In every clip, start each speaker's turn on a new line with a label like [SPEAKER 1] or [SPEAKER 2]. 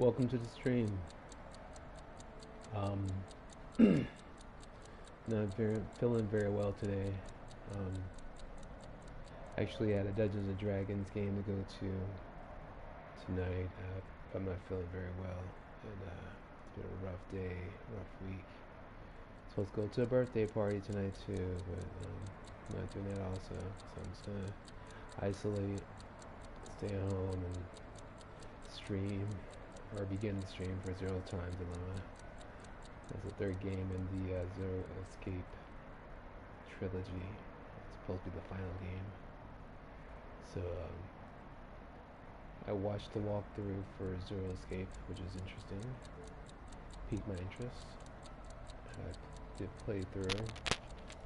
[SPEAKER 1] Welcome to the stream. Um, Not feeling very well today. Um, Actually had a Dungeons and Dragons game to go to tonight. I'm not feeling very well, and it's been a rough day, rough week. Supposed to go to a birthday party tonight too, but I'm not doing that also. So I'm just gonna isolate, stay at home, and stream, or begin the stream for Zero Time Dilemma. That's the third game in the Zero Escape trilogy. It's supposed to be the final game. So I watched the walkthrough for Zero Escape, which is interesting. Piqued my interest. I did play through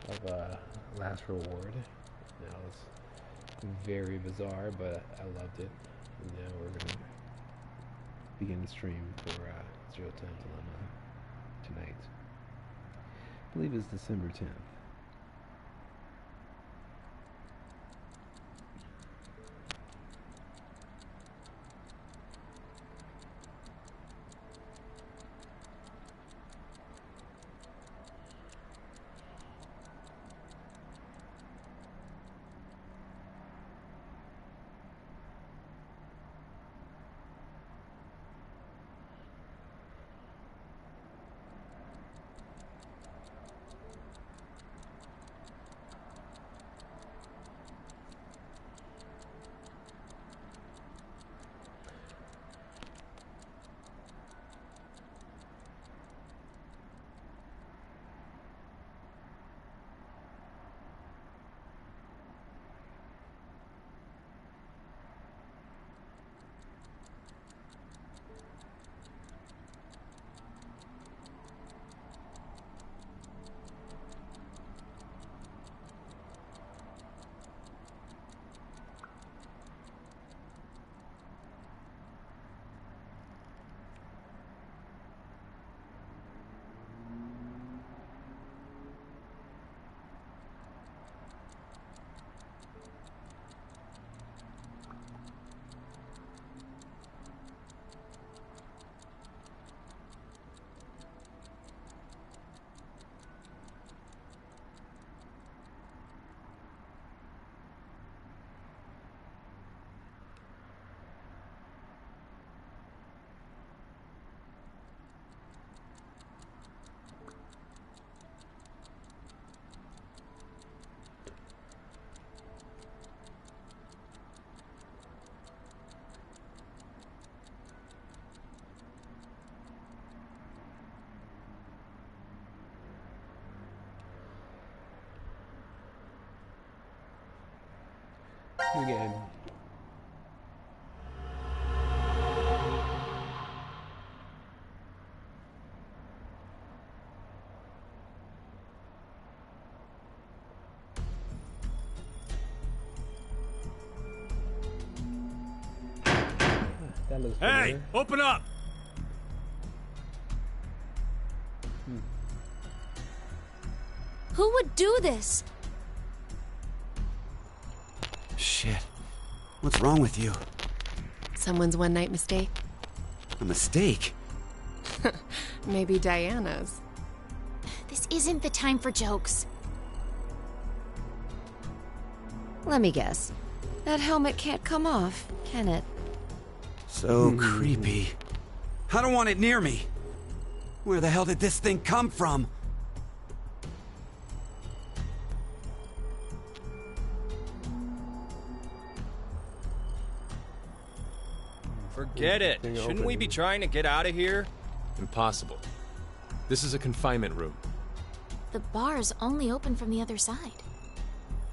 [SPEAKER 1] of Last Reward. That was very bizarre, but I loved it. And now we're gonna begin the stream for Zero Time Dilemma tonight. I believe it's December 10th. Again. That looks familiar.
[SPEAKER 2] Hey, open up!
[SPEAKER 3] Who would do this?
[SPEAKER 4] Shit. What's wrong with you?
[SPEAKER 5] Someone's one-night mistake?
[SPEAKER 4] A mistake?
[SPEAKER 5] Maybe Diana's.
[SPEAKER 3] This isn't the time for jokes.
[SPEAKER 6] Let me guess. That helmet can't come off, can it?
[SPEAKER 4] So creepy. I don't want it near me. Where the hell did this thing come from?
[SPEAKER 2] Forget it. Shouldn't we be trying to get out of here?
[SPEAKER 7] Impossible. This is a confinement room.
[SPEAKER 3] The bar's only open from the other side.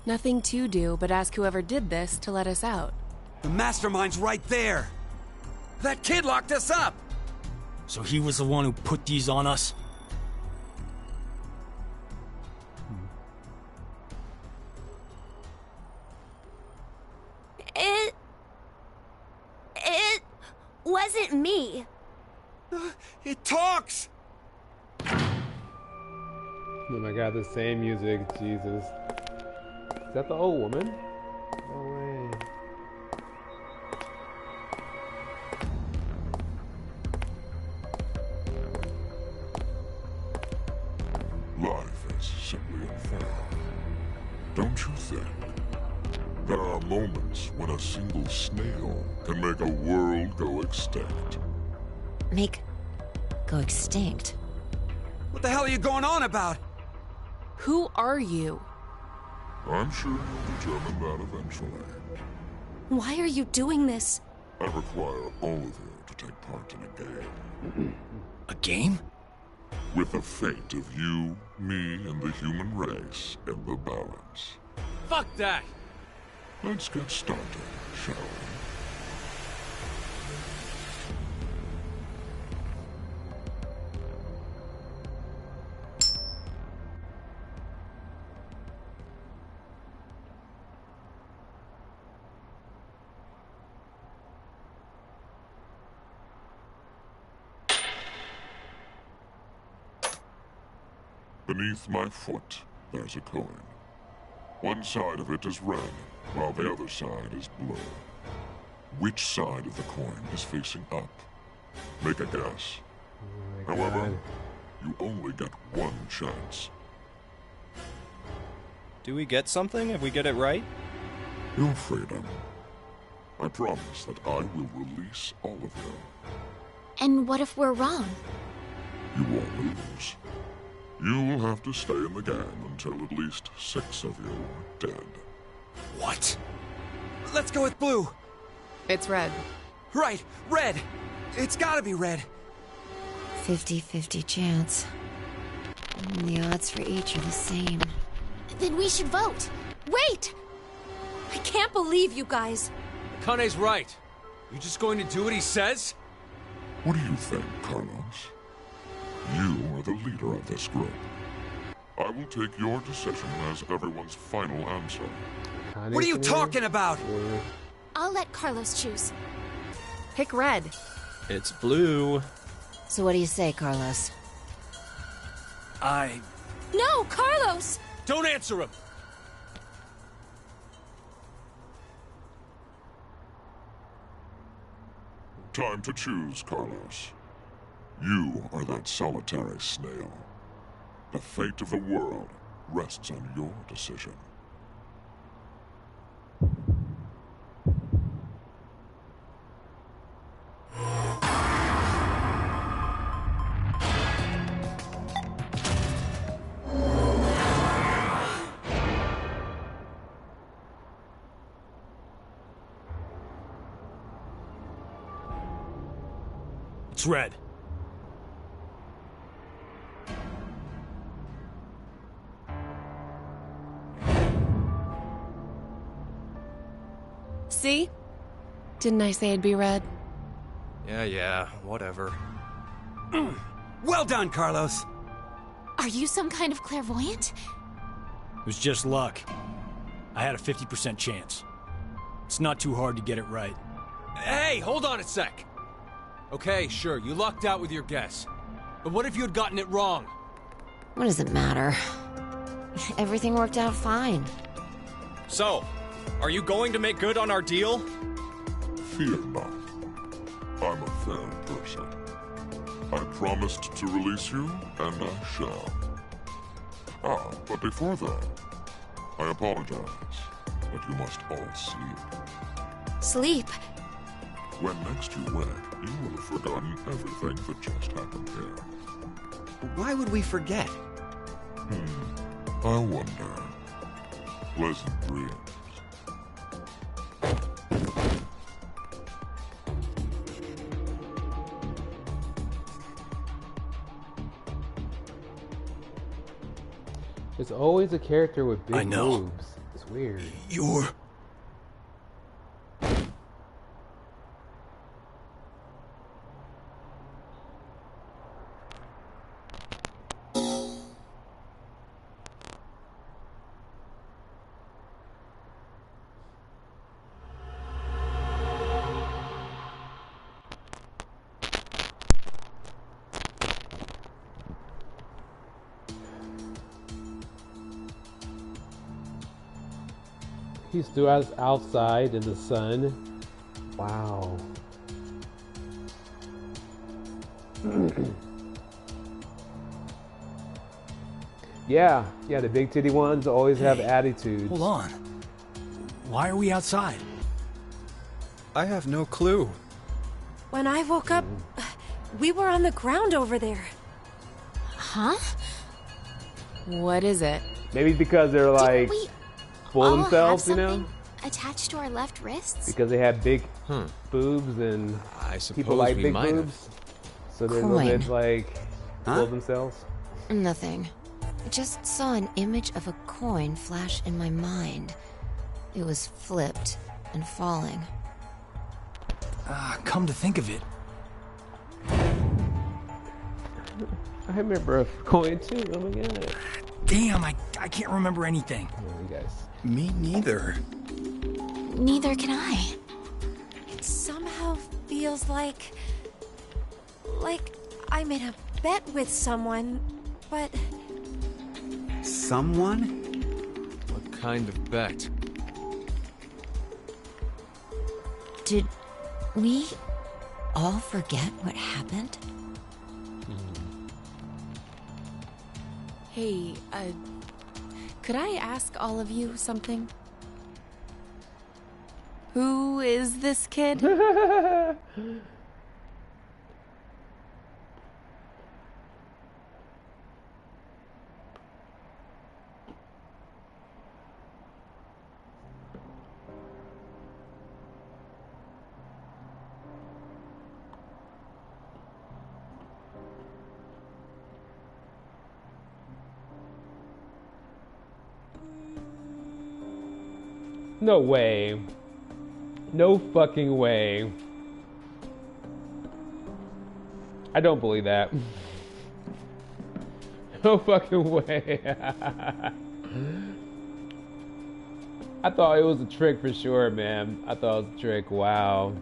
[SPEAKER 5] Nothing to do but ask whoever did this to let us out.
[SPEAKER 4] The mastermind's right there. That kid locked us up.
[SPEAKER 8] So he was the one who put these on us?
[SPEAKER 3] It wasn't me.
[SPEAKER 4] It talks!
[SPEAKER 1] Oh my god, the same music, Jesus. Is that the old woman? No way.
[SPEAKER 9] is simply unfair. Don't you think? There are moments when a single snail can make a world go extinct.
[SPEAKER 6] Go extinct?
[SPEAKER 4] What the hell are you going on about?
[SPEAKER 5] Who are you?
[SPEAKER 9] I'm sure you'll determine that eventually.
[SPEAKER 10] Why are you doing this?
[SPEAKER 9] I require all of you to take part in a game.
[SPEAKER 8] A game?
[SPEAKER 9] With the fate of you, me, and the human race in the balance.
[SPEAKER 7] Fuck that!
[SPEAKER 9] Let's get started, shall we? Beneath my foot, there's a coin. One side of it is red, while the other side is blue. Which side of the coin is facing up? Make a guess.
[SPEAKER 1] Oh my
[SPEAKER 9] However,
[SPEAKER 1] God.
[SPEAKER 9] you only get one chance.
[SPEAKER 2] Do we get something if we get it right?
[SPEAKER 9] Your freedom. I promise that I will release all of you.
[SPEAKER 3] And what if we're wrong?
[SPEAKER 9] You won't lose. You will have to stay in the gang until at least 6 of you are dead.
[SPEAKER 8] What?
[SPEAKER 4] Let's go with blue.
[SPEAKER 5] It's red.
[SPEAKER 4] Right, red. It's gotta be red.
[SPEAKER 6] 50-50 chance. And the odds for each are the same.
[SPEAKER 3] Then we should vote.
[SPEAKER 10] Wait! I can't believe you guys.
[SPEAKER 7] Kane's right. You just going to do what he says?
[SPEAKER 9] What do you think, Carlos? You are the leader of this group. I will take your decision as everyone's final answer.
[SPEAKER 4] What are you talking about?
[SPEAKER 3] I'll let Carlos choose.
[SPEAKER 5] Pick red.
[SPEAKER 2] It's blue.
[SPEAKER 6] So what do you say, Carlos?
[SPEAKER 10] No, Carlos!
[SPEAKER 7] Don't answer him!
[SPEAKER 9] Time to choose, Carlos. You are that solitary snail. The fate of the world rests on your decision.
[SPEAKER 8] It's red.
[SPEAKER 5] See? Didn't I say it'd be red?
[SPEAKER 2] Yeah, whatever.
[SPEAKER 4] Well done, Carlos.
[SPEAKER 3] Are you some kind of clairvoyant?
[SPEAKER 8] It was just luck. I had a 50% chance. It's not too hard to get it right.
[SPEAKER 7] Hey, hold on a sec! Okay, sure, you lucked out with your guess. But what if you had gotten it wrong?
[SPEAKER 6] What does it matter? Everything worked out fine.
[SPEAKER 2] So, are you going to make good on our deal?
[SPEAKER 9] Fear not. I'm a fair person. I promised to release you, and I shall. But before that, I apologize, but you must all sleep.
[SPEAKER 3] Sleep.
[SPEAKER 9] When next you wake, you will have forgotten everything that just happened here.
[SPEAKER 4] Why would we forget?
[SPEAKER 9] I wonder. Pleasant dreams.
[SPEAKER 1] There's always a character with big
[SPEAKER 8] I know.
[SPEAKER 1] moves. It's weird.
[SPEAKER 8] You're...
[SPEAKER 1] He's still outside in the sun. Wow. Yeah, the big titty ones always have attitudes.
[SPEAKER 8] Hold on. Why are we outside?
[SPEAKER 2] I have no clue.
[SPEAKER 10] When I woke up, we were on the ground over there.
[SPEAKER 3] Huh?
[SPEAKER 5] What is it?
[SPEAKER 1] Maybe because they're like
[SPEAKER 3] Didn't we
[SPEAKER 1] full
[SPEAKER 3] all
[SPEAKER 1] themselves,
[SPEAKER 3] have
[SPEAKER 1] you know?
[SPEAKER 3] something attached to our left wrists?
[SPEAKER 1] Because they have big boobs and
[SPEAKER 2] I suppose
[SPEAKER 1] people like
[SPEAKER 2] we
[SPEAKER 1] big
[SPEAKER 2] might have.
[SPEAKER 1] boobs. So they're a little bit
[SPEAKER 6] Coin.
[SPEAKER 1] like full of themselves.
[SPEAKER 6] Nothing. I just saw an image of a coin flash in my mind. It was flipped and falling.
[SPEAKER 8] Come to think of it.
[SPEAKER 1] I remember a coin too. Oh my god.
[SPEAKER 8] Damn, I can't remember anything.
[SPEAKER 1] Oh, you guys.
[SPEAKER 2] Me neither.
[SPEAKER 3] Neither can I.
[SPEAKER 10] It somehow feels like I made a bet with someone, but
[SPEAKER 4] Someone?
[SPEAKER 2] What kind of bet?
[SPEAKER 6] Did we all forget what happened?
[SPEAKER 5] Hey, could I ask all of you something? Who is this kid?
[SPEAKER 1] No way. No fucking way. I don't believe that. No fucking way. I thought it was a trick for sure, man. I thought it was a trick. Wow.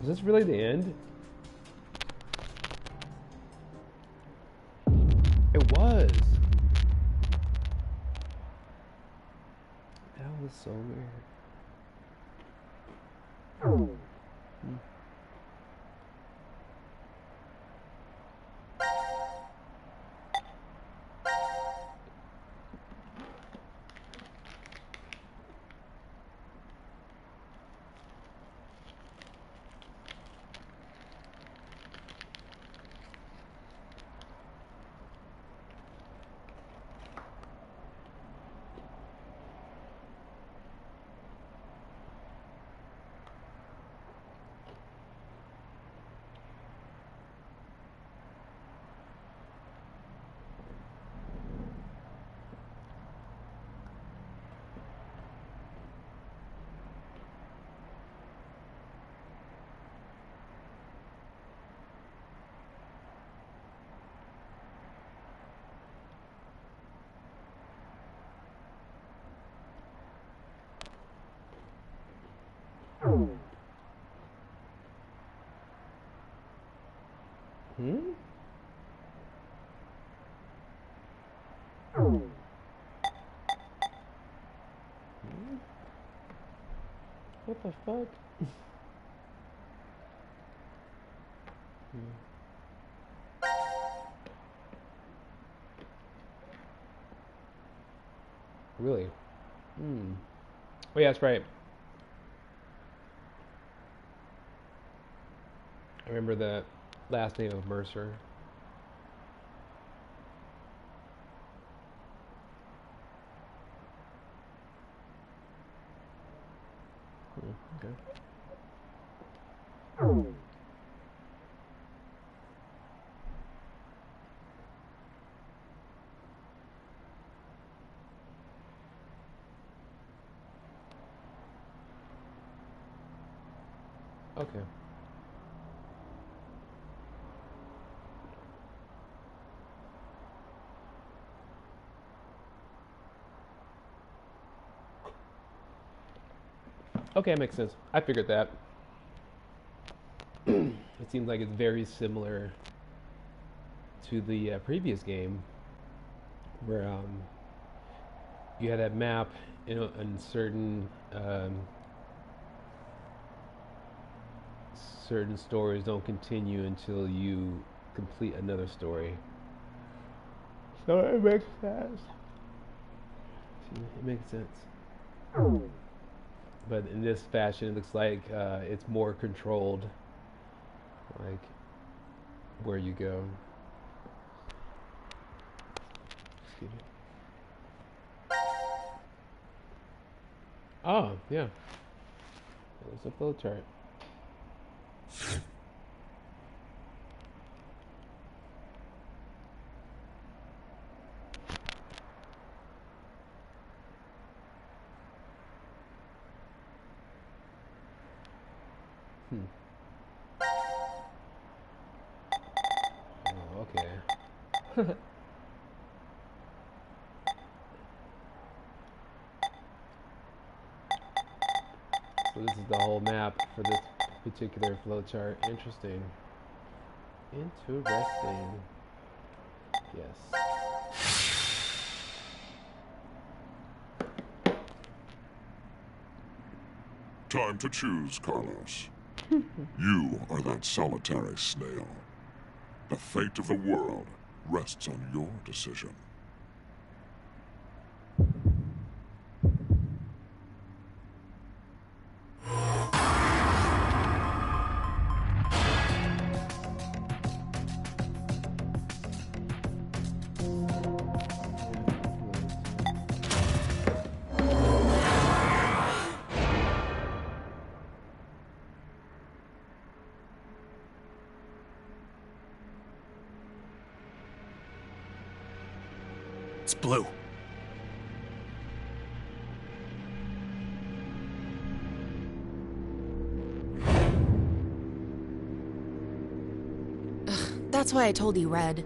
[SPEAKER 1] Is this really the end? It was. That was so weird. What the fuck? Really? Oh yeah, that's right. I remember the last name of Mercer. Okay. Okay. Okay, makes sense. I figured that. It seems like it's very similar to the previous game, where you had that map, and certain certain stories don't continue until you complete another story. So it makes sense. It makes sense. But in this fashion, it looks like it's more controlled, like where you go. Excuse me. Oh, yeah. There's a flowchart. Oh, okay. So this is the whole map for this particular flowchart. Interesting. Interesting. Yes.
[SPEAKER 9] Time to choose, Carlos. You are that solitary snail. The fate of the world rests on your decision.
[SPEAKER 8] It's blue.
[SPEAKER 5] That's why I told you red.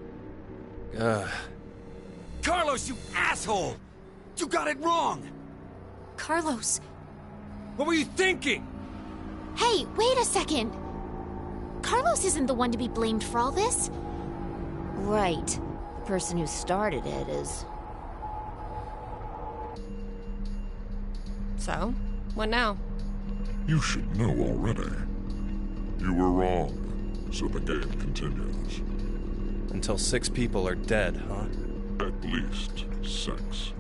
[SPEAKER 4] Carlos, you asshole! You got it wrong!
[SPEAKER 10] Carlos.
[SPEAKER 7] What were you thinking?
[SPEAKER 3] Hey, wait a second. Carlos isn't the one to be blamed for all this.
[SPEAKER 6] Right. The person who started it is...
[SPEAKER 5] So? What now?
[SPEAKER 9] You should know already. You were wrong, so the game continues.
[SPEAKER 2] Until 6 people are dead, huh?
[SPEAKER 9] At least 6.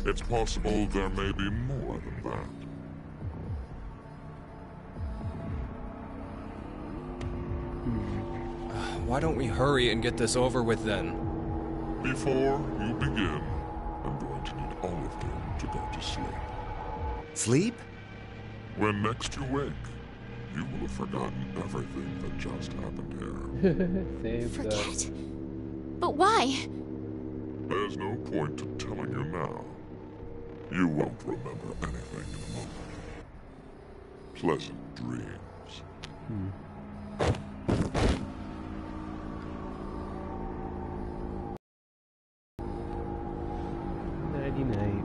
[SPEAKER 9] It's possible there may be more than that.
[SPEAKER 2] Why don't we hurry and get this over with then?
[SPEAKER 9] Before you begin, I'm going to need all of you to go to sleep.
[SPEAKER 4] Sleep?
[SPEAKER 9] When next you wake, you will have forgotten everything that just happened here.
[SPEAKER 1] Same
[SPEAKER 3] Forget?
[SPEAKER 1] stuff.
[SPEAKER 3] But why?
[SPEAKER 9] There's no point to telling you now. You won't remember anything in a moment. Pleasant dreams.
[SPEAKER 1] Night.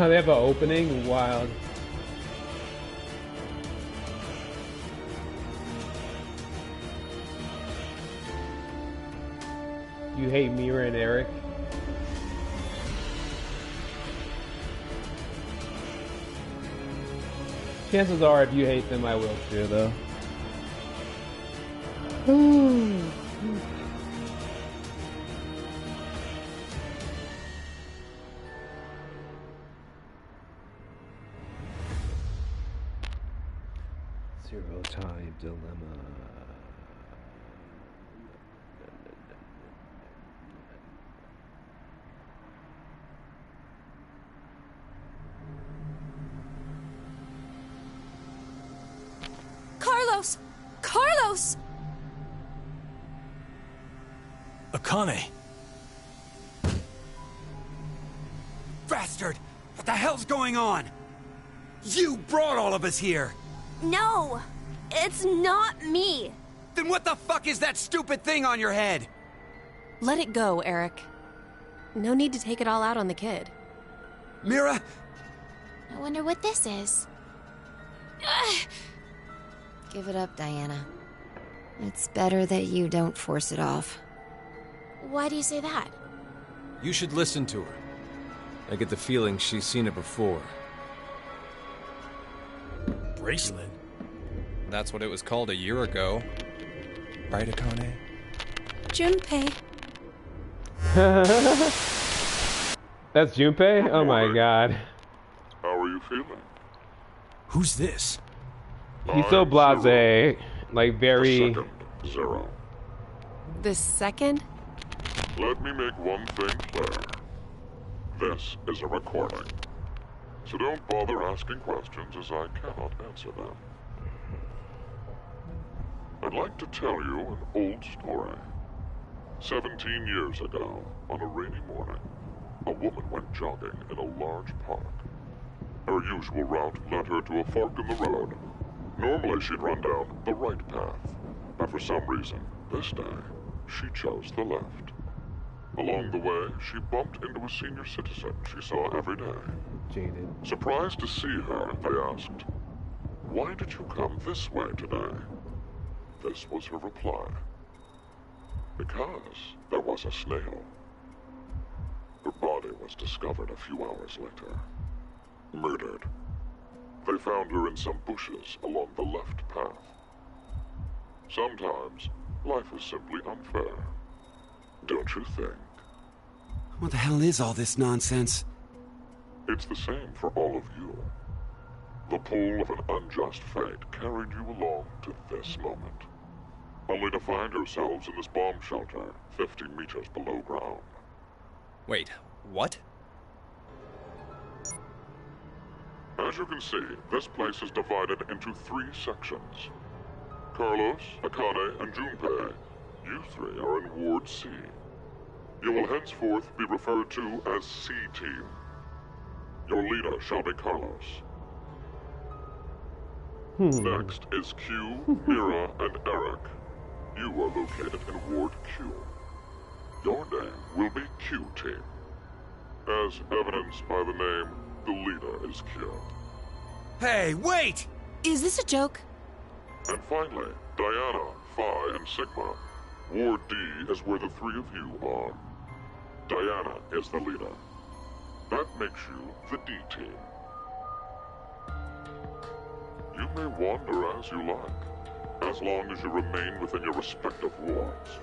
[SPEAKER 1] Oh, they have an opening? Wild. You hate Mira and Eric? Chances are, if you hate them, I will too, though. Zero time dilemma.
[SPEAKER 10] Carlos! Carlos!
[SPEAKER 8] Akane.
[SPEAKER 4] bastard! What the hell's going on? You brought all of us here!
[SPEAKER 10] No! It's not me!
[SPEAKER 4] Then what the fuck is that stupid thing on your head?
[SPEAKER 5] Let it go, Eric. No need to take it all out on the kid.
[SPEAKER 4] Mira?
[SPEAKER 3] I wonder what this is.
[SPEAKER 6] Give it up, Diana. It's better that you don't force it off.
[SPEAKER 3] Why do you say that?
[SPEAKER 7] You should listen to her. I get the feeling she's seen it before.
[SPEAKER 8] Bracelet?
[SPEAKER 2] That's what it was called a year ago. Right, Akane?
[SPEAKER 10] Junpei.
[SPEAKER 1] That's Junpei? Oh my god.
[SPEAKER 9] How are you feeling?
[SPEAKER 8] Who's this?
[SPEAKER 1] He's so blasé. Like, very...
[SPEAKER 9] Zero.
[SPEAKER 5] The second?
[SPEAKER 9] Let me make one thing clear. This is a recording. So don't bother asking questions, as I cannot answer them. I'd like to tell you an old story. 17 years ago, on a rainy morning, a woman went jogging in a large park. Her usual route led her to a fork in the road. Normally she'd run down the right path, but for some reason, this day, she chose the left. Along the way, she bumped into a senior citizen she saw every day.
[SPEAKER 1] Jaded.
[SPEAKER 9] Surprised to see her, they asked, "Why did you come this way today?" This was her reply. "Because there was a snail." Her body was discovered a few hours later. Murdered. They found her in some bushes along the left path. Sometimes, life is simply unfair. Don't you think?
[SPEAKER 4] What the hell is all this nonsense?
[SPEAKER 9] It's the same for all of you. The pull of an unjust fate carried you along to this moment, only to find yourselves in this bomb shelter 50 meters below ground.
[SPEAKER 2] Wait, what?
[SPEAKER 9] As you can see, this place is divided into 3 sections. Carlos, Akane, and Junpei, you 3 are in Ward C. You will henceforth be referred to as C-Team. Your leader shall be Carlos. Next is Q, Mira, and Eric. You are located in Ward Q. Your name will be Q-Team. As evidenced by the name, the leader is Q.
[SPEAKER 4] Hey, wait!
[SPEAKER 5] Is this a joke?
[SPEAKER 9] And finally, Diana, Phi, and Sigma. Ward D is where the 3 of you are. Diana is the leader. That makes you the D-Team. You may wander as you like, as long as you remain within your respective wards.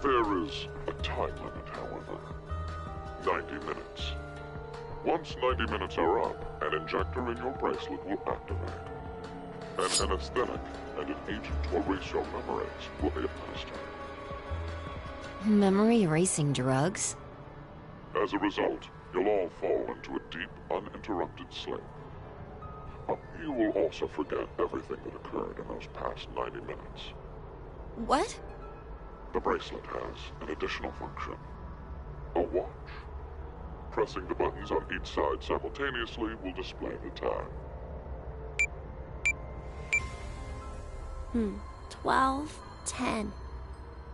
[SPEAKER 9] There is a time limit, however. 90 minutes. Once 90 minutes are up, an injector in your bracelet will activate. An anesthetic and an agent to erase your memories will be administered.
[SPEAKER 6] Memory erasing drugs?
[SPEAKER 9] As a result, you'll all fall into a deep, uninterrupted sleep. But you will also forget everything that occurred in those past 90 minutes.
[SPEAKER 10] What?
[SPEAKER 9] The bracelet has an additional function. A watch. Pressing the buttons on each side simultaneously will display the time.
[SPEAKER 10] 12:10.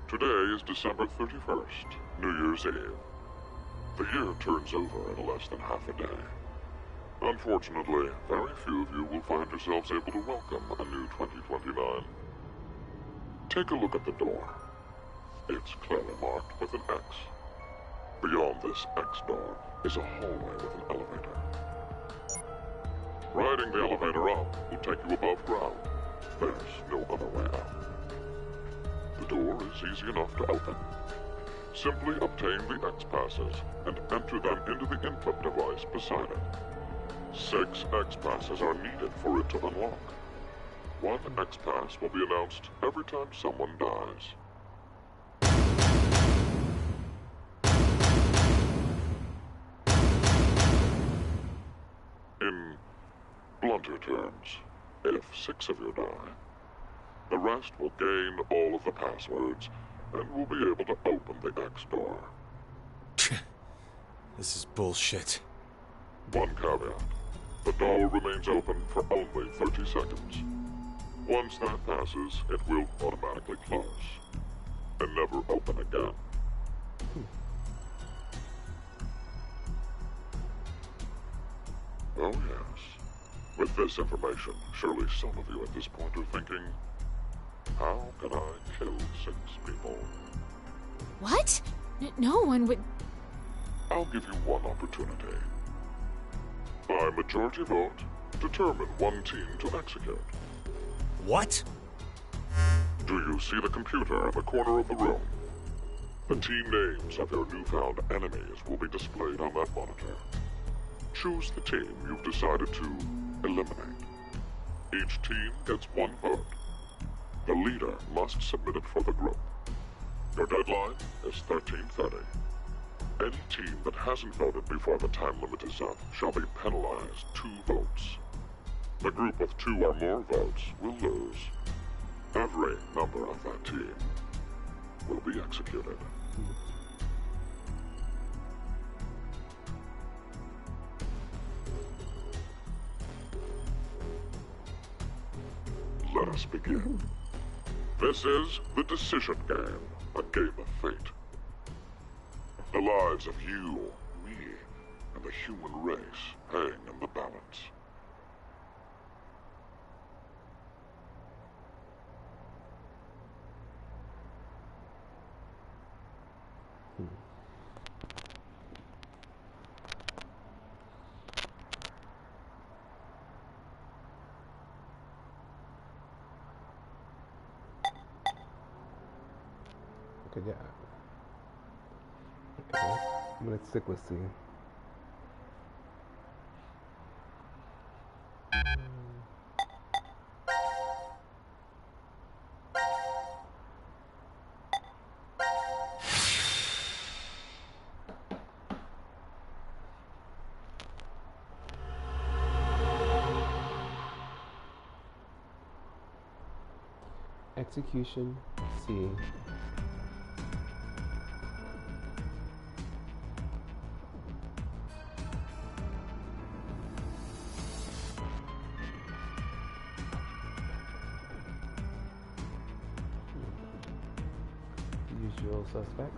[SPEAKER 9] Today is December 31st, New Year's Eve. The year turns over in less than half a day. Unfortunately, very few of you will find yourselves able to welcome a new 2029. Take a look at the door. It's clearly marked with an X. Beyond this X door is a hallway with an elevator. Riding the elevator up will take you above ground. There's no other way out. The door is easy enough to open. Simply obtain the X-passes and enter them into the input device beside it. 6 X-passes are needed for it to unlock. 1 X-pass will be announced every time someone dies. In blunter terms, if 6 of you die, the rest will gain all of the passwords and will be able to open the X door.
[SPEAKER 8] This is bullshit.
[SPEAKER 9] One caveat. The door remains open for only 30 seconds. Once that passes, it will automatically close. And never open again. Oh yes. With this information, surely some of you at this point are thinking, how can I kill 6 people?
[SPEAKER 3] What? No one would...
[SPEAKER 9] I'll give you one opportunity. By majority vote, determine one team to execute.
[SPEAKER 8] What?
[SPEAKER 9] Do you see the computer in the corner of the room? The team names of your newfound enemies will be displayed on that monitor. Choose the team you've decided to eliminate. Each team gets 1 vote. The leader must submit it for the group. Your deadline is 13:30. Any team that hasn't voted before the time limit is up shall be penalized 2 votes. The group with 2 or more votes will lose. Every member of that team will be executed. Let us begin. This is the Decision Game, a game of fate. The lives of you, me, and the human race hang in the balance.
[SPEAKER 1] Okay, yeah. Okay, I'm gonna stick with C. Execution C. Usual suspects.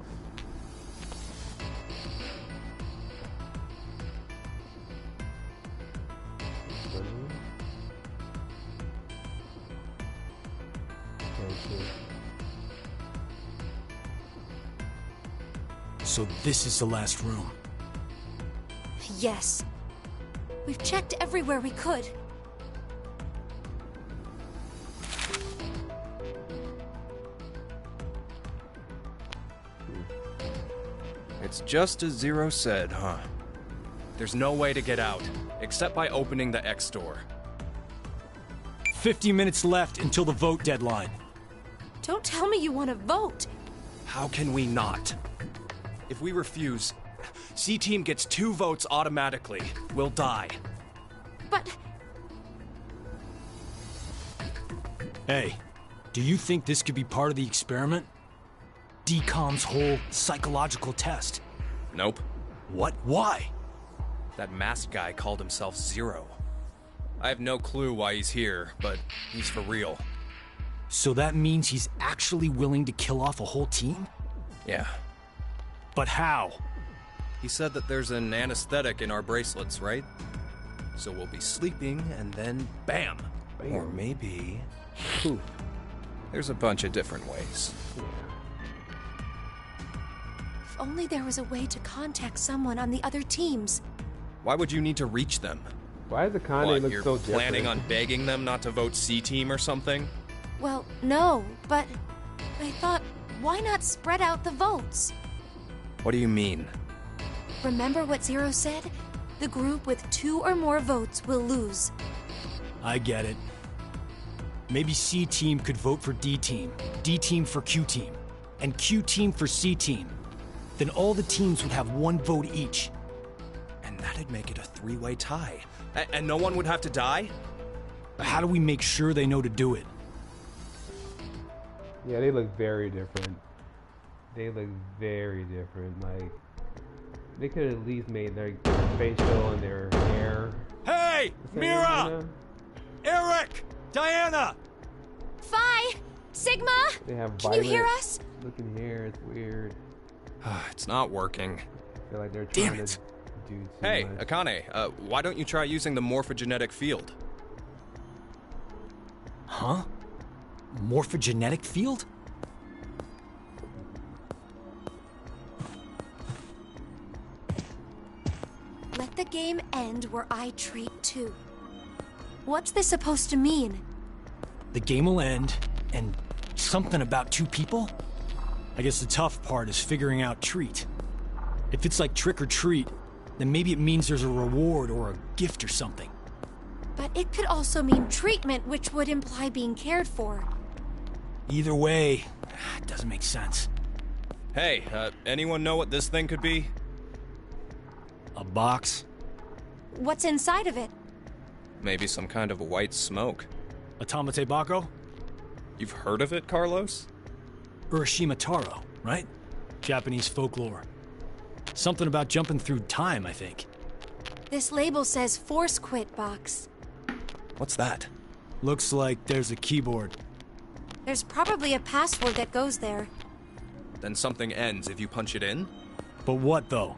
[SPEAKER 8] So this is the last room.
[SPEAKER 10] Yes. We've checked everywhere we could.
[SPEAKER 2] It's just as Zero said, huh? There's no way to get out, except by opening the X door.
[SPEAKER 8] 50 minutes left until the vote deadline.
[SPEAKER 10] Don't tell me you want to vote.
[SPEAKER 2] How can we not? If we refuse, C-Team gets 2 votes automatically. We'll die.
[SPEAKER 10] But...
[SPEAKER 8] Hey, do you think this could be part of the experiment? DCOM's whole psychological test?
[SPEAKER 2] Nope.
[SPEAKER 8] What? Why?
[SPEAKER 2] That masked guy called himself Zero. I have no clue why he's here, but he's for real.
[SPEAKER 8] So that means he's actually willing to kill off a whole team?
[SPEAKER 2] Yeah.
[SPEAKER 8] But how?
[SPEAKER 2] He said that there's an anesthetic in our bracelets, right? So we'll be sleeping, and then bam!
[SPEAKER 1] Bam.
[SPEAKER 2] Or maybe...
[SPEAKER 1] Poof.
[SPEAKER 2] There's a bunch of different ways.
[SPEAKER 1] Yeah.
[SPEAKER 10] if only there was a way to contact someone on the other teams.
[SPEAKER 2] Why would you need to reach them?
[SPEAKER 1] Why does the Kanye look
[SPEAKER 2] you're
[SPEAKER 1] so different?
[SPEAKER 2] planning on begging them not to vote C-Team or something?
[SPEAKER 10] Well, no, but I thought, why not spread out the votes?
[SPEAKER 2] What do you mean?
[SPEAKER 10] Remember what Zero said? The group with 2 or more votes will lose.
[SPEAKER 8] I get it. Maybe C-Team could vote for D-Team, D-Team for Q-Team, and Q-Team for C-Team. Then all the teams would have 1 vote each.
[SPEAKER 2] And that'd make it a 3-way tie. And no one would have to die?
[SPEAKER 8] But how do we make sure they know to do it?
[SPEAKER 1] Yeah, they look very different. They look very different. Like, They could at least made their facial and their hair.
[SPEAKER 8] Hey!
[SPEAKER 1] the same,
[SPEAKER 8] Mira!
[SPEAKER 1] you know?
[SPEAKER 8] Eric! Diana!
[SPEAKER 10] Phi! Sigma!
[SPEAKER 1] They have
[SPEAKER 10] Can you hear
[SPEAKER 1] violet
[SPEAKER 10] us?
[SPEAKER 1] looking hair. It's weird.
[SPEAKER 2] It's not working.
[SPEAKER 1] I feel like they're
[SPEAKER 8] Damn
[SPEAKER 1] trying
[SPEAKER 8] it.
[SPEAKER 1] to do too
[SPEAKER 2] Hey,
[SPEAKER 1] much.
[SPEAKER 2] Akane, why don't you try using the morphogenetic field?
[SPEAKER 8] Huh? Morphogenetic field?
[SPEAKER 10] Let the game end where I treat too. What's this supposed to mean?
[SPEAKER 8] The game will end, and something about 2 people? I guess the tough part is figuring out treat. If it's like trick or treat, then maybe it means there's a reward or a gift or something.
[SPEAKER 10] But it could also mean treatment, which would imply being cared for.
[SPEAKER 8] Either way, it doesn't make sense.
[SPEAKER 2] Hey, anyone know what this thing could be?
[SPEAKER 8] A box?
[SPEAKER 10] What's inside of it?
[SPEAKER 2] Maybe some kind of white smoke.
[SPEAKER 8] Automate Bako?
[SPEAKER 2] You've heard of it, Carlos?
[SPEAKER 8] Urashima Taro, right? Japanese folklore. Something about jumping through time, I think.
[SPEAKER 10] This label says Force Quit Box.
[SPEAKER 2] What's that?
[SPEAKER 8] Looks like there's a keyboard.
[SPEAKER 10] There's probably a password that goes there.
[SPEAKER 2] Then something ends if you punch it in?
[SPEAKER 8] But what, though?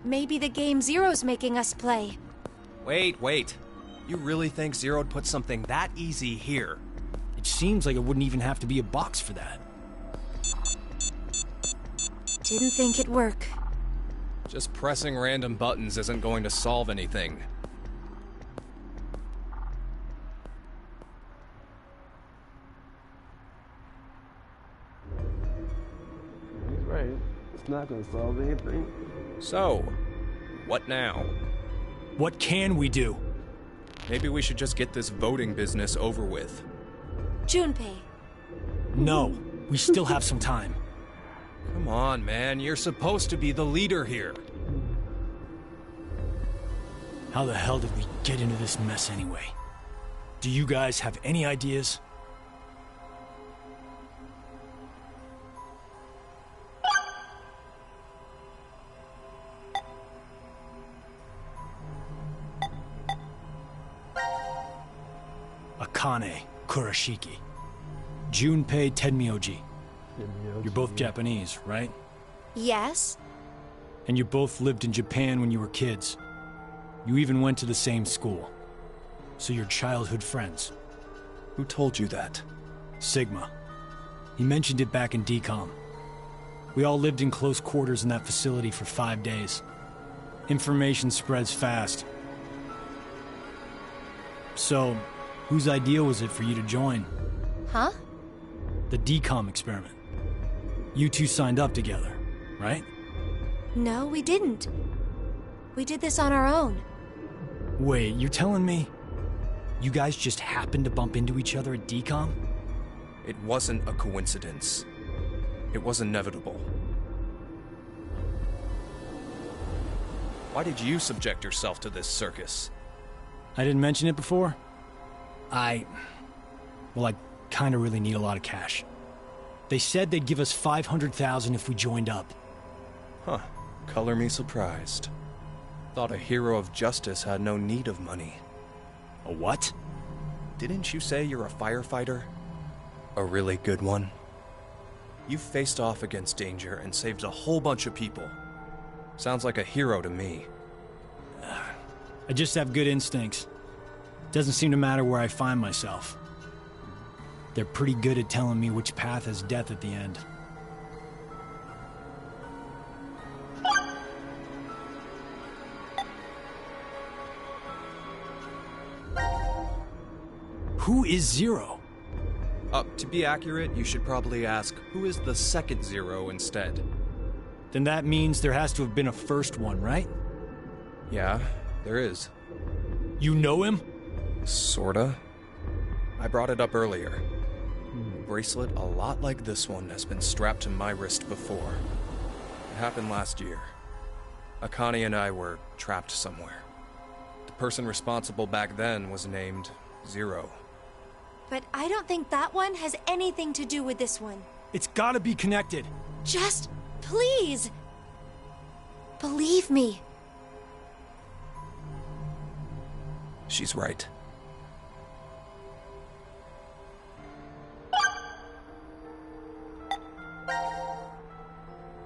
[SPEAKER 10] Maybe the game Zero's making us play.
[SPEAKER 2] Wait. You really think Zero'd put something that easy here?
[SPEAKER 8] It seems like it wouldn't even have to be a box for that.
[SPEAKER 10] Didn't think it'd work.
[SPEAKER 2] Just pressing random buttons isn't going to solve anything.
[SPEAKER 1] He's right. It's not gonna solve anything.
[SPEAKER 2] So, what now?
[SPEAKER 8] What can we do?
[SPEAKER 2] Maybe we should just get this voting business over with.
[SPEAKER 10] Junpei.
[SPEAKER 8] No, we still have some time.
[SPEAKER 2] Come on, man. You're supposed to be the leader here.
[SPEAKER 8] How the hell did we get into this mess anyway? Do you guys have any ideas? Akane Kurashiki. Junpei Tenmyoji. You're both Japanese, right?
[SPEAKER 10] Yes?
[SPEAKER 8] And you both lived in Japan when you were kids. You even went to the same school. So you're childhood friends.
[SPEAKER 2] Who told you that?
[SPEAKER 8] Sigma. He mentioned it back in DCOM. We all lived in close quarters in that facility for 5 days. Information spreads fast. So, whose idea was it for you to join?
[SPEAKER 10] Huh?
[SPEAKER 8] The DCOM experiment. You two signed up together, right?
[SPEAKER 10] No, we didn't. We did this on our own.
[SPEAKER 8] Wait, you're telling me you guys just happened to bump into each other at DCOM?
[SPEAKER 2] It wasn't a coincidence. It was inevitable. Why did you subject yourself to this circus?
[SPEAKER 8] I didn't mention it before? I kinda really need a lot of cash. They said they'd give us 500,000 if we joined up.
[SPEAKER 2] Huh. Color me surprised. Thought a hero of justice had no need of money.
[SPEAKER 8] A what?
[SPEAKER 2] Didn't you say you're a firefighter? A really good one? You faced off against danger and saved a whole bunch of people. Sounds like a hero to me.
[SPEAKER 8] I just have good instincts. Doesn't seem to matter where I find myself. They're pretty good at telling me which path has death at the end. Who is Zero?
[SPEAKER 2] To be accurate, you should probably ask, who is the second Zero instead?
[SPEAKER 8] Then that means there has to have been a first one, right?
[SPEAKER 2] Yeah, there is.
[SPEAKER 8] You know him?
[SPEAKER 2] Sorta. I brought it up earlier. A bracelet a lot like this one has been strapped to my wrist before. It happened last year. Akane and I were trapped somewhere. The person responsible back then was named Zero.
[SPEAKER 10] But I don't think that one has anything to do with this one.
[SPEAKER 8] It's gotta be connected.
[SPEAKER 10] Just, please! Believe me.
[SPEAKER 2] She's right.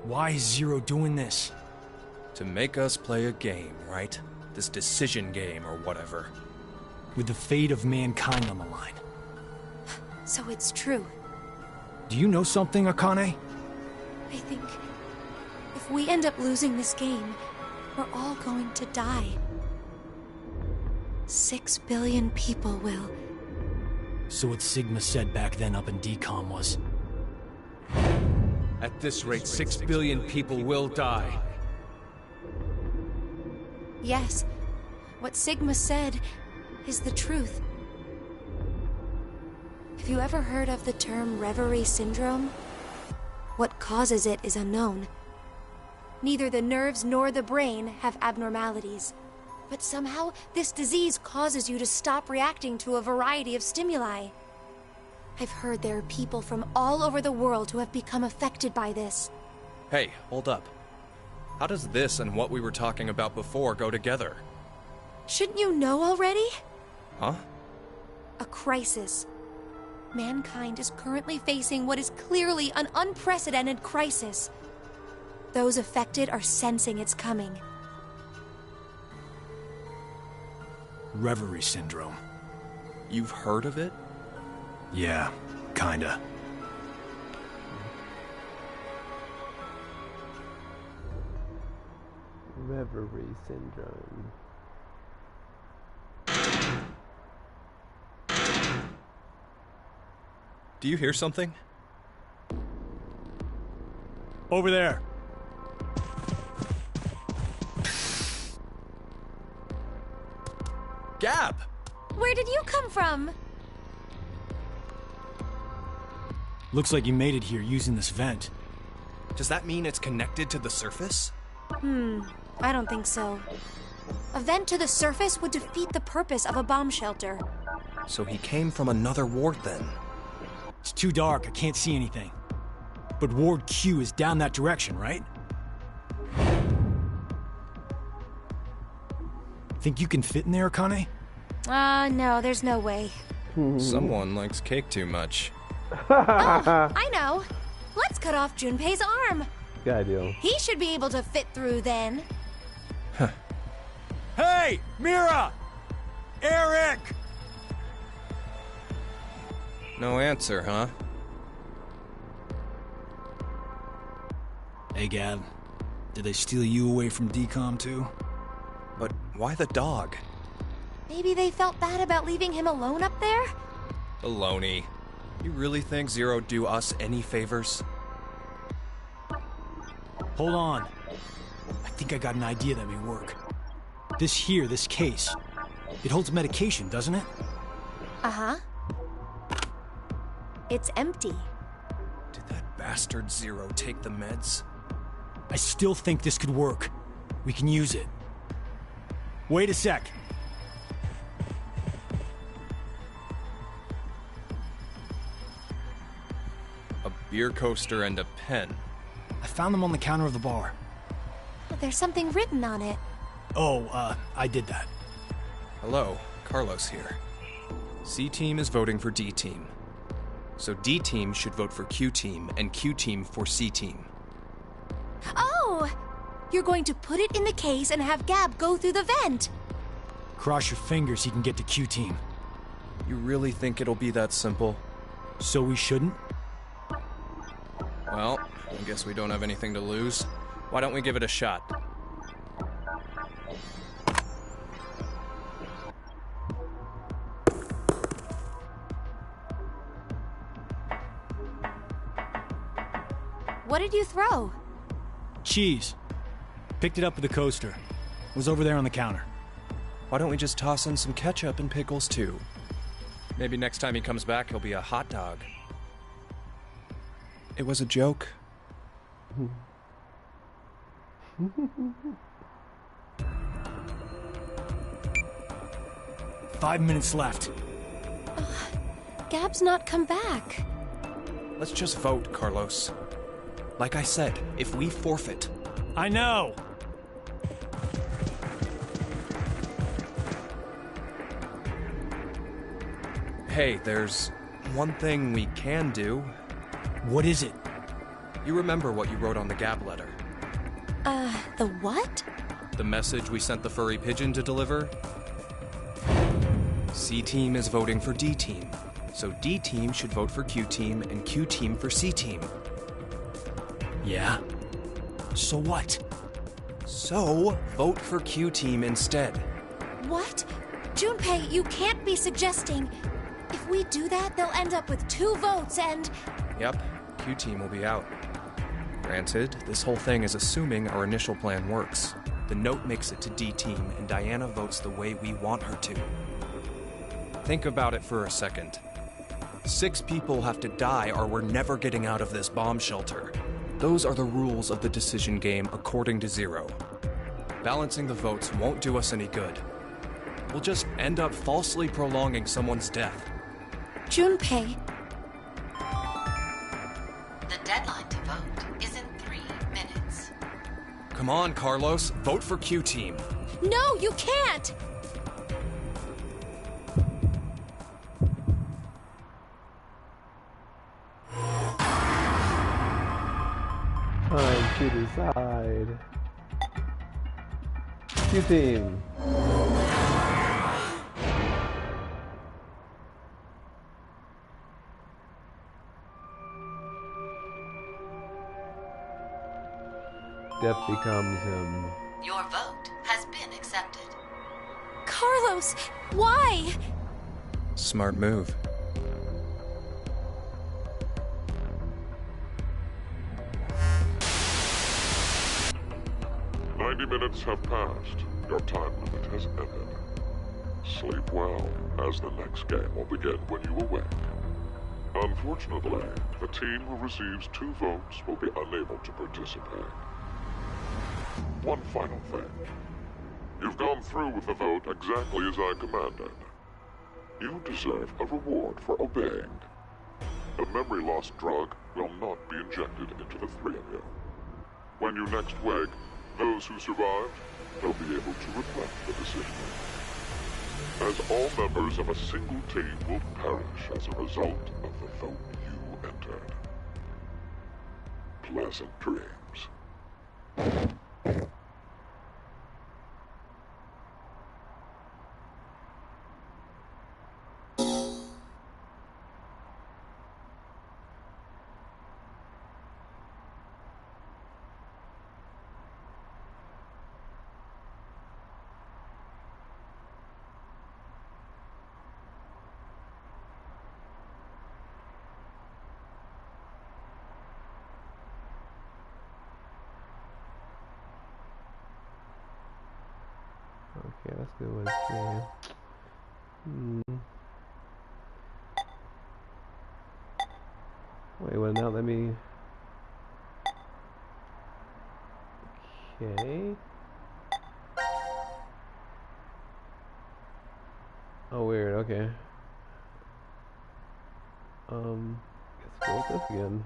[SPEAKER 8] Why is Zero doing this?
[SPEAKER 2] To make us play a game, right? This decision game or whatever.
[SPEAKER 8] With the fate of mankind on the line.
[SPEAKER 10] So it's true.
[SPEAKER 8] Do you know something, Akane?
[SPEAKER 10] I think if we end up losing this game, we're all going to die. 6 billion people will.
[SPEAKER 8] So what Sigma said back then up in DCOM was...
[SPEAKER 7] At this rate, 6 billion people will die.
[SPEAKER 10] Yes, what Sigma said is the truth. Have you ever heard of the term Reverie Syndrome? What causes it is unknown. Neither the nerves nor the brain have abnormalities. But somehow, this disease causes you to stop reacting to a variety of stimuli. I've heard there are people from all over the world who have become affected by this.
[SPEAKER 2] Hey, hold up. How does this and what we were talking about before go together?
[SPEAKER 10] Shouldn't you know already?
[SPEAKER 2] Huh?
[SPEAKER 10] A crisis. Mankind is currently facing what is clearly an unprecedented crisis. Those affected are sensing it's coming.
[SPEAKER 8] Reverie Syndrome.
[SPEAKER 2] You've heard of it?
[SPEAKER 8] Yeah, kinda.
[SPEAKER 1] Reverie Syndrome.
[SPEAKER 2] Do you hear something?
[SPEAKER 8] Over there.
[SPEAKER 2] Gab!
[SPEAKER 10] Where did you come from?
[SPEAKER 8] Looks like you made it here using this vent.
[SPEAKER 2] Does that mean it's connected to the surface?
[SPEAKER 10] I don't think so. A vent to the surface would defeat the purpose of a bomb shelter.
[SPEAKER 2] So he came from another ward then?
[SPEAKER 8] It's too dark, I can't see anything. But Ward Q is down that direction, right? Think you can fit in there, Akane?
[SPEAKER 10] No, there's no way.
[SPEAKER 2] Someone likes cake too much.
[SPEAKER 10] I know. Let's cut off Junpei's arm.
[SPEAKER 1] Good idea.
[SPEAKER 10] He should be able to fit through then.
[SPEAKER 8] Hey, Mira! Eric!
[SPEAKER 2] No answer, huh?
[SPEAKER 8] Hey, Gab. Did they steal you away from DCOM too?
[SPEAKER 2] But why the dog?
[SPEAKER 10] Maybe they felt bad about leaving him alone up there?
[SPEAKER 2] Baloney. You really think Zero'd do us any favors?
[SPEAKER 8] Hold on. I think I got an idea that may work. This case, it holds medication, doesn't it?
[SPEAKER 10] Uh-huh. It's empty.
[SPEAKER 2] Did that bastard Zero take the meds?
[SPEAKER 8] I still think this could work. We can use it. Wait a sec.
[SPEAKER 2] A beer coaster and a pen.
[SPEAKER 8] I found them on the counter of the bar.
[SPEAKER 10] There's something written on it.
[SPEAKER 8] Oh, I did that.
[SPEAKER 2] Hello, Carlos here. C-Team is voting for D-Team. So D-Team should vote for Q-Team, and Q-Team for C-Team.
[SPEAKER 10] Oh! You're going to put it in the case and have Gab go through the vent.
[SPEAKER 8] Cross your fingers he can get to Q-Team.
[SPEAKER 2] You really think it'll be that simple?
[SPEAKER 8] So we shouldn't?
[SPEAKER 2] Well, I guess we don't have anything to lose. Why don't we give it a shot?
[SPEAKER 10] What did you throw?
[SPEAKER 8] Cheese. Picked it up with the coaster. Was over there on the counter.
[SPEAKER 2] Why don't we just toss in some ketchup and pickles too? Maybe next time he comes back, he'll be a hot dog. It was a joke.
[SPEAKER 8] 5 minutes left.
[SPEAKER 10] Gab's not come back.
[SPEAKER 2] Let's just vote, Carlos. Like I said, if we forfeit...
[SPEAKER 8] I know!
[SPEAKER 2] Hey, there's one thing we can do.
[SPEAKER 8] What is it?
[SPEAKER 2] You remember what you wrote on the Gab letter?
[SPEAKER 10] The what?
[SPEAKER 2] The message we sent the furry pigeon to deliver? C-Team is voting for D-Team, so D-Team should vote for Q-Team and Q-Team for C-Team.
[SPEAKER 8] Yeah? So what?
[SPEAKER 2] So, vote for Q-Team instead.
[SPEAKER 10] What? Junpei, you can't be suggesting... If we do that, they'll end up with 2 votes and...
[SPEAKER 2] Yep, Q-Team will be out. Granted, this whole thing is assuming our initial plan works. The note makes it to D-Team, and Diana votes the way we want her to. Think about it for a second. 6 people have to die or we're never getting out of this bomb shelter. Those are the rules of the decision game according to Zero. Balancing the votes won't do us any good. We'll just end up falsely prolonging someone's death.
[SPEAKER 10] Junpei...
[SPEAKER 5] The deadline to vote is in 3 minutes.
[SPEAKER 2] Come on, Carlos, vote for Q-Team.
[SPEAKER 10] No, you can't!
[SPEAKER 1] Time to decide. Q-Team. Death becomes him.
[SPEAKER 5] Your vote has been accepted.
[SPEAKER 10] Carlos, why?
[SPEAKER 2] Smart move.
[SPEAKER 9] Minutes have passed. Your time limit has ended. Sleep well, as the next game will begin when you awake. Unfortunately, the team who receives 2 votes will be unable to participate. One final thing. You've gone through with the vote exactly as I commanded. You deserve a reward for obeying. The memory loss drug will not be injected into the 3 of you. When you next wake, those who survived will be able to reflect the decision. As all members of a single team will perish as a result of the vote you entered. Pleasant dreams.
[SPEAKER 1] Okay, let's go with Wait, well now let me... Okay. Oh, weird, okay. Let's go with this again.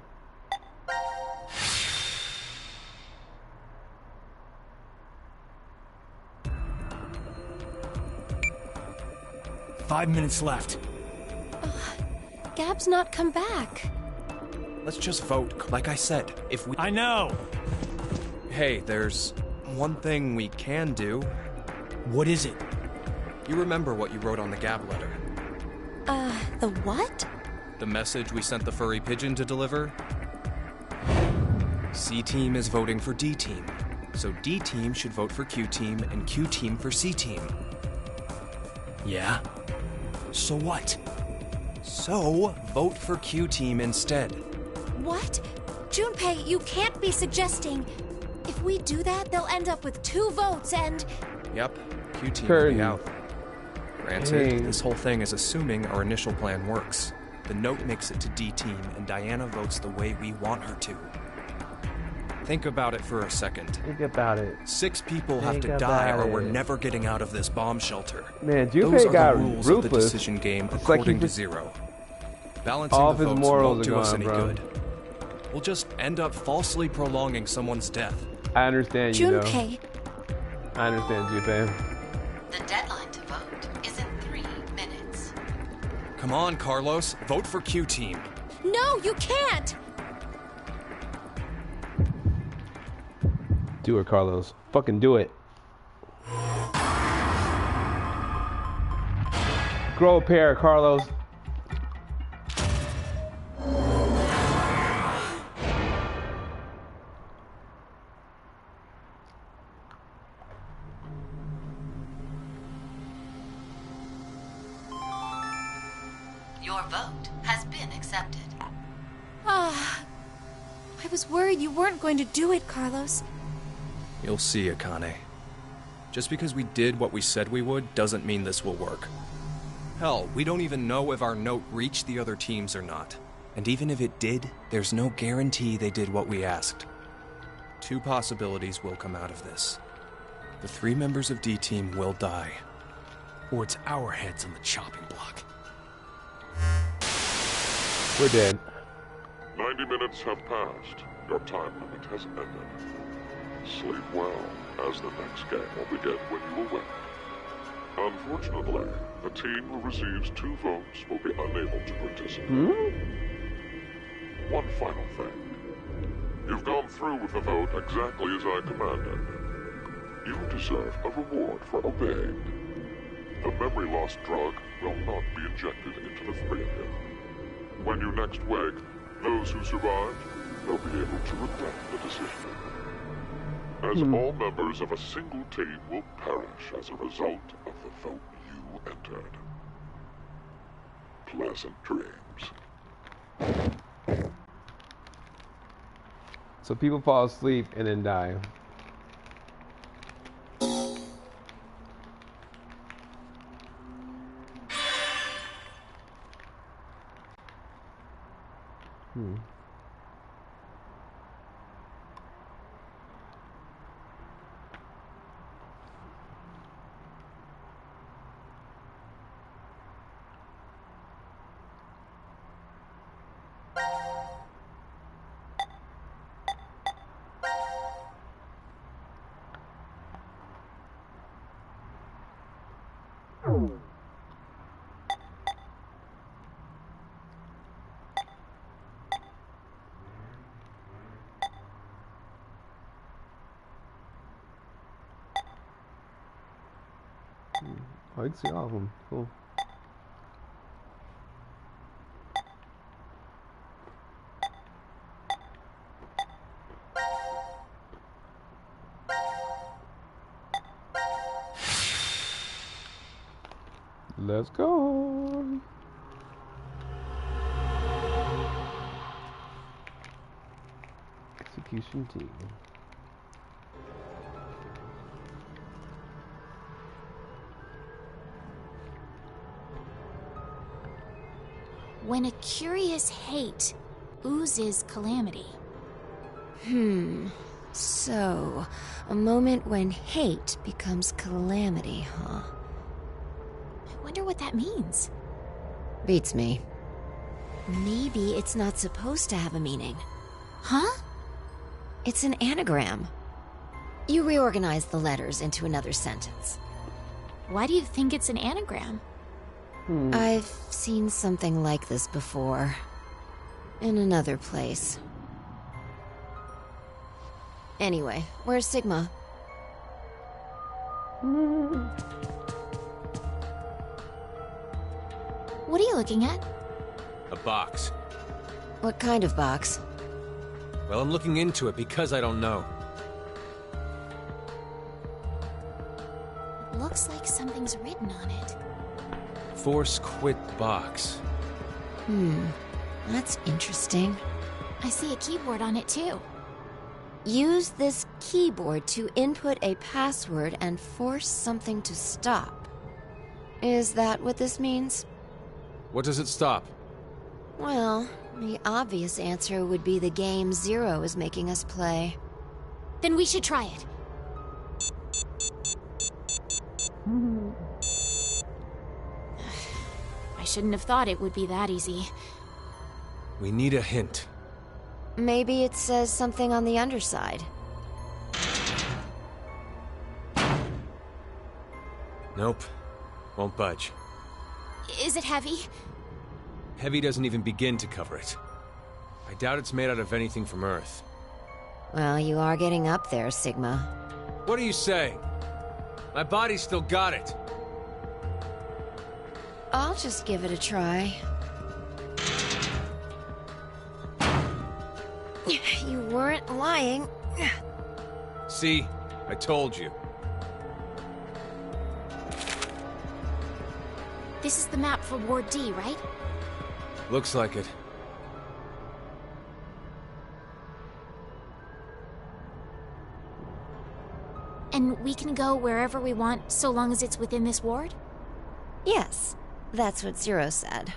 [SPEAKER 8] Five minutes left.
[SPEAKER 10] Gab's not come back.
[SPEAKER 2] Let's just vote, like I said. If we...
[SPEAKER 8] I know!
[SPEAKER 2] Hey, there's one thing we can do.
[SPEAKER 8] What is it?
[SPEAKER 2] You remember what you wrote on the Gab letter?
[SPEAKER 10] The what?
[SPEAKER 2] The message we sent the furry pigeon to deliver? C-Team is voting for D-Team, so D-Team should vote for Q-Team and Q-Team for C-Team.
[SPEAKER 8] Yeah? So what?
[SPEAKER 2] So, vote for Q-Team instead.
[SPEAKER 10] What? Junpei, you can't be suggesting... If we do that, they'll end up with 2 votes and...
[SPEAKER 2] Yep, Q-Team will be out. Granted, this whole thing is assuming our initial plan works. The note makes it to D-Team, and Diana votes the way we want her to. Think about it for a second.
[SPEAKER 1] Think about it.
[SPEAKER 2] 6 people have to die or we're never getting out of this bomb shelter.
[SPEAKER 1] Man,
[SPEAKER 2] Those
[SPEAKER 1] Junpei
[SPEAKER 2] are
[SPEAKER 1] got
[SPEAKER 2] the rules
[SPEAKER 1] ruthless.
[SPEAKER 2] of the decision game
[SPEAKER 1] It's
[SPEAKER 2] according
[SPEAKER 1] like
[SPEAKER 2] to Zero. Balancing
[SPEAKER 1] all
[SPEAKER 2] the
[SPEAKER 1] of his
[SPEAKER 2] votes
[SPEAKER 1] morals
[SPEAKER 2] won't
[SPEAKER 1] are
[SPEAKER 2] do us
[SPEAKER 1] gone,
[SPEAKER 2] any
[SPEAKER 1] bro.
[SPEAKER 2] good. We'll just end up falsely prolonging someone's death.
[SPEAKER 1] I understand you, though.
[SPEAKER 10] Junpei.
[SPEAKER 1] I understand, Junpei.
[SPEAKER 5] The deadline to vote is in 3 minutes.
[SPEAKER 2] Come on, Carlos. Vote for Q Team.
[SPEAKER 3] No, you can't!
[SPEAKER 1] Do it, Carlos. Fucking do it. Grow a pair, Carlos.
[SPEAKER 6] Your vote has been accepted.
[SPEAKER 10] Ah, I was worried you weren't going to do it, Carlos.
[SPEAKER 2] You'll see, Akane. Just because we did what we said we would doesn't mean this will work. Hell, we don't even know if our note reached the other teams or not. And even if it did, there's no guarantee they did what we asked. 2 possibilities will come out of this. The 3 members of D-Team will die.
[SPEAKER 8] Or it's our heads on the chopping block.
[SPEAKER 1] We're dead.
[SPEAKER 9] 90 minutes have passed. Your time limit has ended. Sleep well, as the next game will begin when you awake. Unfortunately, the team who receives 2 votes will be unable to participate. One final thing. You've gone through with the vote exactly as I commanded. You deserve a reward for obeying. The memory loss drug will not be injected into the 3 of you. When you next wake, those who survived will be able to regret the decision. As all members of a single team will perish as a result of the vote you entered. Pleasant dreams.
[SPEAKER 1] So people fall asleep and then die. I can see all of them. Cool. Let's go. Execution team.
[SPEAKER 3] When a curious hate oozes calamity.
[SPEAKER 6] So, a moment when hate becomes calamity, huh?
[SPEAKER 3] I wonder what that means.
[SPEAKER 6] Beats me. Maybe it's not supposed to have a meaning.
[SPEAKER 3] Huh?
[SPEAKER 6] It's an anagram. You reorganize the letters into another sentence.
[SPEAKER 3] Why do you think it's an anagram?
[SPEAKER 6] I've seen something like this before. In another place. Anyway, where's Sigma?
[SPEAKER 3] What are you looking at?
[SPEAKER 7] A box.
[SPEAKER 6] What kind of box?
[SPEAKER 7] Well, I'm looking into it because I don't know.
[SPEAKER 3] Looks like something's written on it.
[SPEAKER 7] Force quit box.
[SPEAKER 6] That's interesting.
[SPEAKER 3] I see a keyboard on it too.
[SPEAKER 6] Use this keyboard to input a password and force something to stop. Is that what this means?
[SPEAKER 7] What does it stop?
[SPEAKER 6] Well, the obvious answer would be the game Zero is making us play.
[SPEAKER 3] Then we should try it. I shouldn't have thought it would be that easy.
[SPEAKER 7] We need a hint.
[SPEAKER 6] Maybe it says something on the underside.
[SPEAKER 7] Nope. Won't budge.
[SPEAKER 3] Is it heavy?
[SPEAKER 7] Heavy doesn't even begin to cover it. I doubt it's made out of anything from Earth.
[SPEAKER 6] Well, you are getting up there, Sigma.
[SPEAKER 7] What are you saying? My body's still got it.
[SPEAKER 6] I'll just give it a try. You weren't lying.
[SPEAKER 7] See? I told you.
[SPEAKER 3] This is the map for Ward D, right?
[SPEAKER 7] Looks like it.
[SPEAKER 3] And we can go wherever we want, so long as it's within this ward?
[SPEAKER 6] Yes, that's what Zero said.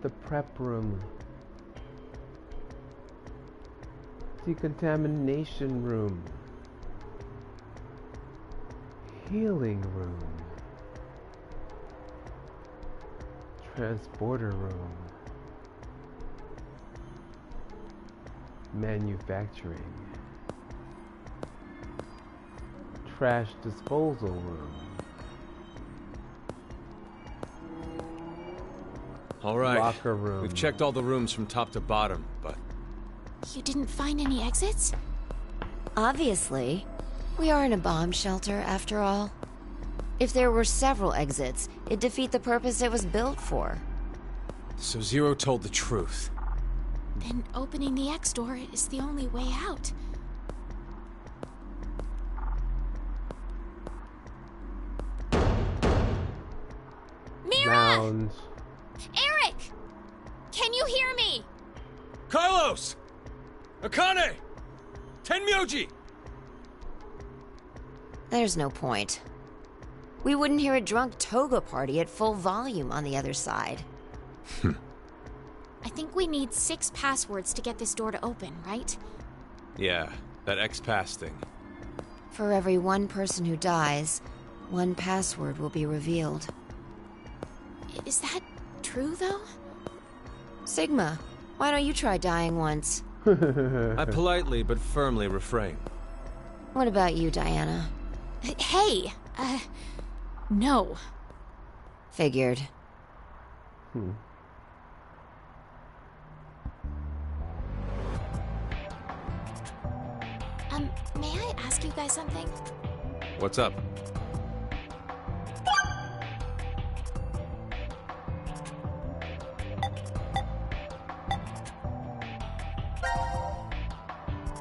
[SPEAKER 1] The prep room. Decontamination room. Healing room. Transporter room. Manufacturing. Trash disposal room.
[SPEAKER 7] All right.
[SPEAKER 1] Locker room.
[SPEAKER 7] We've checked all the rooms from top to bottom, but...
[SPEAKER 3] You didn't find any exits?
[SPEAKER 6] Obviously. We are in a bomb shelter, after all. If there were several exits, it'd defeat the purpose it was built for.
[SPEAKER 7] So Zero told the truth.
[SPEAKER 3] Then opening the X door is the only way out. Mira!
[SPEAKER 1] Lounge.
[SPEAKER 3] Eric! Can you hear me?
[SPEAKER 7] Carlos! Akane! Tenmyoji!
[SPEAKER 6] There's no point. We wouldn't hear a drunk toga party at full volume on the other side.
[SPEAKER 3] I think we need 6 passwords to get this door to open, right?
[SPEAKER 7] Yeah, that X-Pass thing.
[SPEAKER 6] For every one person who dies, one password will be revealed.
[SPEAKER 3] Is that true, though?
[SPEAKER 6] Sigma, why don't you try dying once?
[SPEAKER 7] I politely but firmly refrain.
[SPEAKER 6] What about you, Diana?
[SPEAKER 3] Hey! No.
[SPEAKER 6] Figured.
[SPEAKER 3] May I ask you guys something?
[SPEAKER 7] What's up?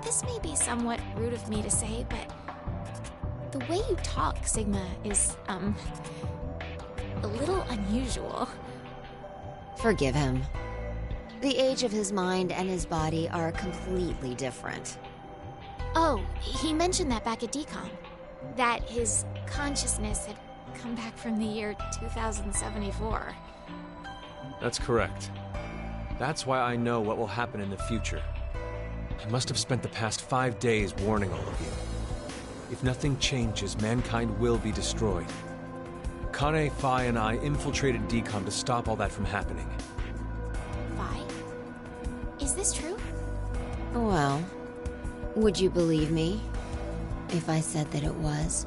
[SPEAKER 3] This may be somewhat rude of me to say, but the way you talk, Sigma, is, a little unusual.
[SPEAKER 6] Forgive him. The age of his mind and his body are completely different.
[SPEAKER 3] Oh, he mentioned that back at DCOM. That his consciousness had come back from the year 2074.
[SPEAKER 7] That's correct. That's why I know what will happen in the future. I must have spent the past 5 days warning all of you. If nothing changes, mankind will be destroyed. Kane, Phi, and I infiltrated DCOM to stop all that from happening.
[SPEAKER 3] Phi? Is this true?
[SPEAKER 6] Well, would you believe me if I said that it was?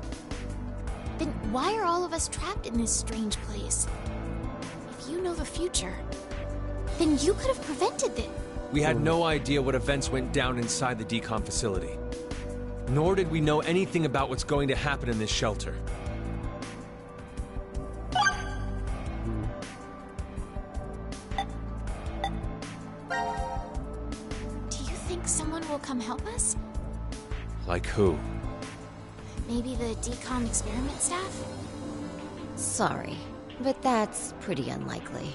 [SPEAKER 3] Then why are all of us trapped in this strange place? If you know the future, then you could have prevented this.
[SPEAKER 7] We had no idea what events went down inside the DCOM facility. Nor did we know anything about what's going to happen in this shelter.
[SPEAKER 3] Do you think someone will come help us?
[SPEAKER 7] Like who?
[SPEAKER 3] Maybe the DCOM experiment staff?
[SPEAKER 6] Sorry, but that's pretty unlikely.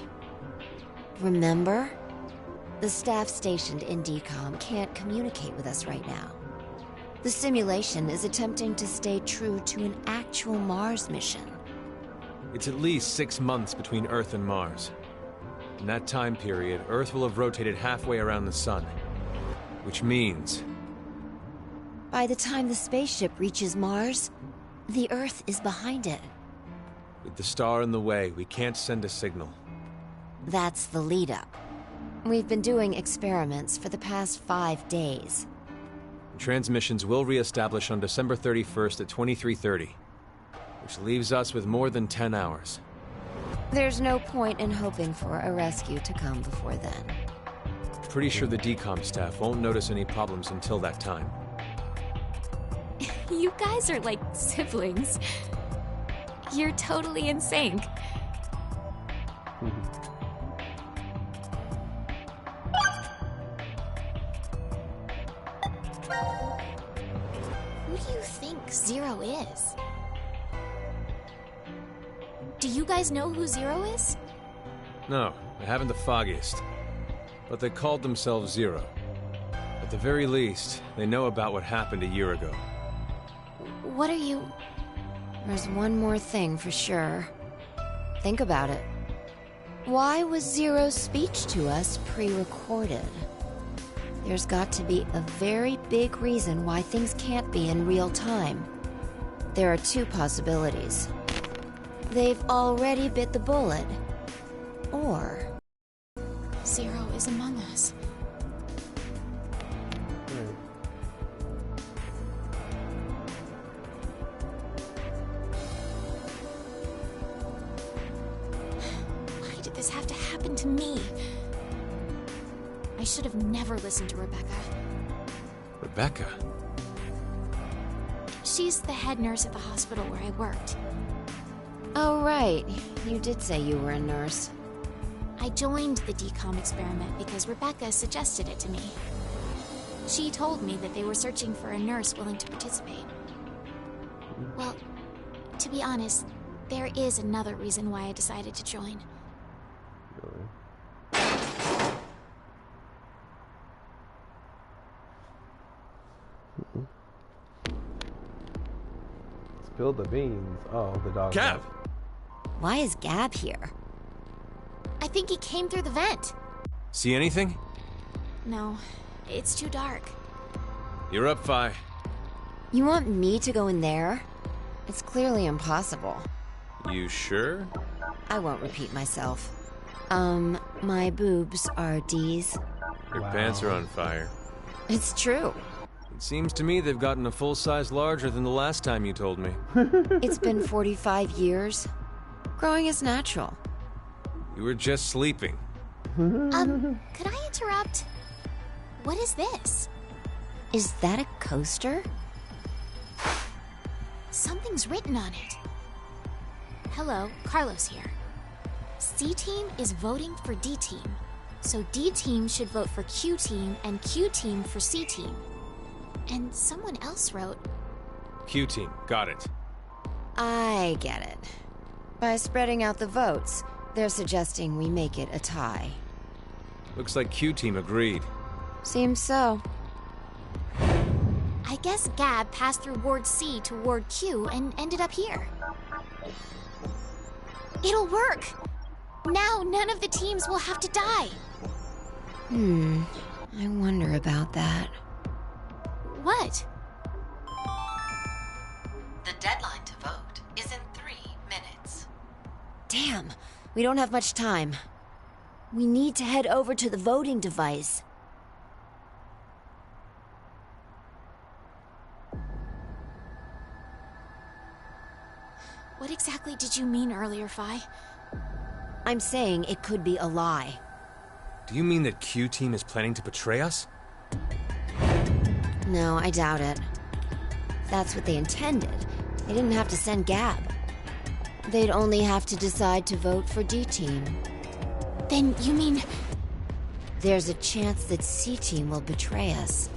[SPEAKER 6] Remember? The staff stationed in DCOM can't communicate with us right now. The simulation is attempting to stay true to an actual Mars mission.
[SPEAKER 7] It's at least 6 months between Earth and Mars. In that time period, Earth will have rotated halfway around the Sun. Which means...
[SPEAKER 6] By the time the spaceship reaches Mars, the Earth is behind it.
[SPEAKER 7] with the star in the way, we can't send a signal.
[SPEAKER 6] That's the lead-up. We've been doing experiments for the past 5 days.
[SPEAKER 7] Transmissions will re-establish on December 31st at 23:30, which leaves us with more than 10 hours.
[SPEAKER 6] There's no point in hoping for a rescue to come before then.
[SPEAKER 7] Pretty sure the DCOM staff won't notice any problems until that time.
[SPEAKER 3] You guys are like siblings. You're totally in sync. Who do you think Zero is? Do you guys know who Zero is?
[SPEAKER 7] No, I haven't the foggiest. But they called themselves Zero. At the very least, they know about what happened a year ago.
[SPEAKER 3] What are you...
[SPEAKER 6] There's one more thing for sure. Think about it. Why was Zero's speech to us pre-recorded? There's got to be a very big reason why things can't be in real time. There are two possibilities. They've already bit the bullet. Or...
[SPEAKER 3] Zero is among us. Why did this have to happen to me? I should have never listened to Rebecca.
[SPEAKER 7] Rebecca?
[SPEAKER 3] She's the head nurse at the hospital where I worked.
[SPEAKER 6] Oh, right. You did say you were a nurse.
[SPEAKER 3] I joined the DCOM experiment because Rebecca suggested it to me. She told me that they were searching for a nurse willing to participate. Well, to be honest, there is another reason why I decided to join.
[SPEAKER 1] Spill the beans. Oh, the dog.
[SPEAKER 7] Gab!
[SPEAKER 6] Why is Gab here?
[SPEAKER 3] I think he came through the vent.
[SPEAKER 7] See anything?
[SPEAKER 3] No, it's too dark.
[SPEAKER 7] You're up, Phi.
[SPEAKER 6] You want me to go in there? It's clearly impossible.
[SPEAKER 7] You sure?
[SPEAKER 6] I won't repeat myself. My boobs are D's.
[SPEAKER 7] Your pants are on fire.
[SPEAKER 6] It's true.
[SPEAKER 7] It seems to me they've gotten a full size larger than the last time you told me.
[SPEAKER 6] It's been 45 years. Growing is natural.
[SPEAKER 7] You were just sleeping.
[SPEAKER 3] Could I interrupt? What is this?
[SPEAKER 6] Is that a coaster?
[SPEAKER 3] Something's written on it. Hello, Carlos here. C-Team is voting for D-Team. So D-Team should vote for Q-Team and Q-Team for C-Team. And someone else wrote...
[SPEAKER 7] Q-Team, got it.
[SPEAKER 6] I get it. By spreading out the votes, they're suggesting we make it a tie.
[SPEAKER 7] Looks like Q-Team agreed.
[SPEAKER 6] Seems so.
[SPEAKER 3] I guess Gab passed through Ward C to Ward Q and ended up here. It'll work! Now none of the teams will have to die.
[SPEAKER 6] I wonder about that.
[SPEAKER 3] What?
[SPEAKER 5] The deadline to vote is in 3 minutes.
[SPEAKER 6] Damn, we don't have much time. We need to head over to the voting device.
[SPEAKER 3] What exactly did you mean earlier, Phi?
[SPEAKER 6] I'm saying it could be a lie.
[SPEAKER 7] Do you mean that Q-Team is planning to betray us?
[SPEAKER 6] No, I doubt it. If that's what they intended, they didn't have to send Gab. They'd only have to decide to vote for D-Team.
[SPEAKER 3] Then you mean...
[SPEAKER 6] There's a chance that C-Team will betray us.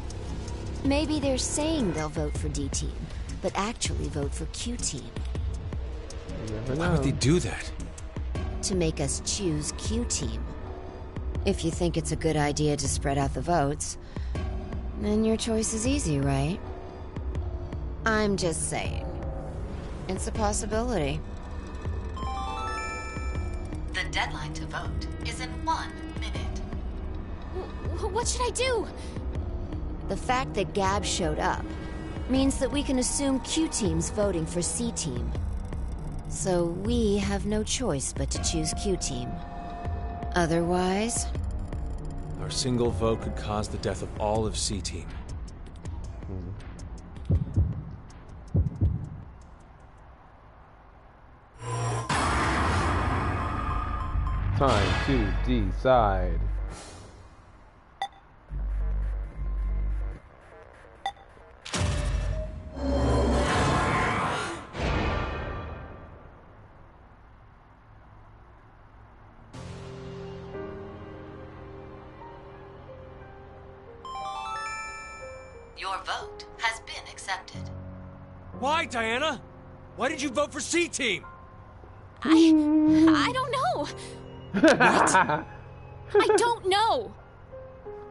[SPEAKER 6] Maybe they're saying they'll vote for D-Team, but actually vote for Q-Team.
[SPEAKER 1] You never know.
[SPEAKER 7] Why would they do that?
[SPEAKER 6] To make us choose Q-Team. If you think it's a good idea to spread out the votes, then your choice is easy, right? I'm just saying. It's a possibility.
[SPEAKER 5] The deadline to vote is in 1 minute.
[SPEAKER 3] What should I do?
[SPEAKER 6] The fact that Gab showed up means that we can assume Q-Team's voting for C-Team. So we have no choice but to choose Q-Team. Otherwise...
[SPEAKER 7] Our single vote could cause the death of all of C-Team.
[SPEAKER 1] Time to decide.
[SPEAKER 11] Your vote has been accepted.
[SPEAKER 7] Why, Diana? Why did you vote for C-Team?
[SPEAKER 3] I don't know. What? I don't know.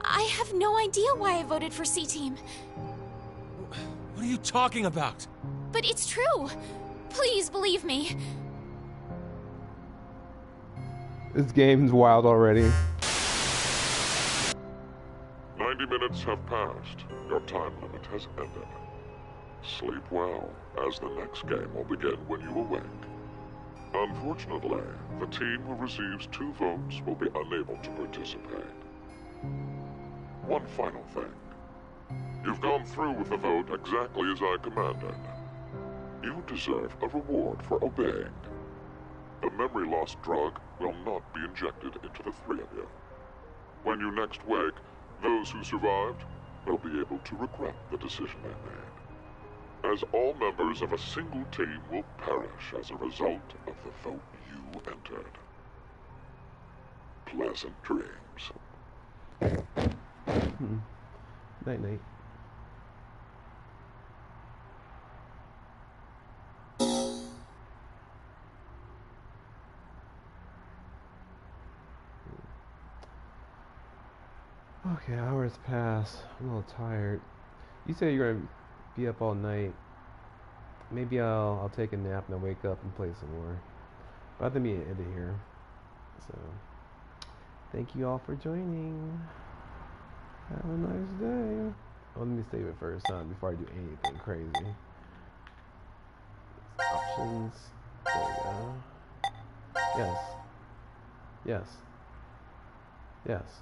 [SPEAKER 3] I have no idea why I voted for C-Team.
[SPEAKER 7] What are you talking about?
[SPEAKER 3] But it's true. Please believe me.
[SPEAKER 1] This game's wild already.
[SPEAKER 9] 90 minutes have passed. Your time limit has ended. Sleep well, as the next game will begin when you awake. Unfortunately, the team who receives 2 votes will be unable to participate. One final thing. You've gone through with the vote exactly as I commanded. You deserve a reward for obeying. The memory loss drug will not be injected into the 3 of you. When you next wake, those who survived will be able to regret the decision they made, as all members of a single team will perish as a result of the vote you entered. Pleasant dreams.
[SPEAKER 1] Night night. Okay, hours pass. I'm a little tired. You say you're gonna be up all night. Maybe I'll take a nap and then wake up and play some more. But I think we end it here. So thank you all for joining. Have a nice day. Oh, let me save it first, before I do anything crazy. Options. There we go. Yes. Yes. Yes.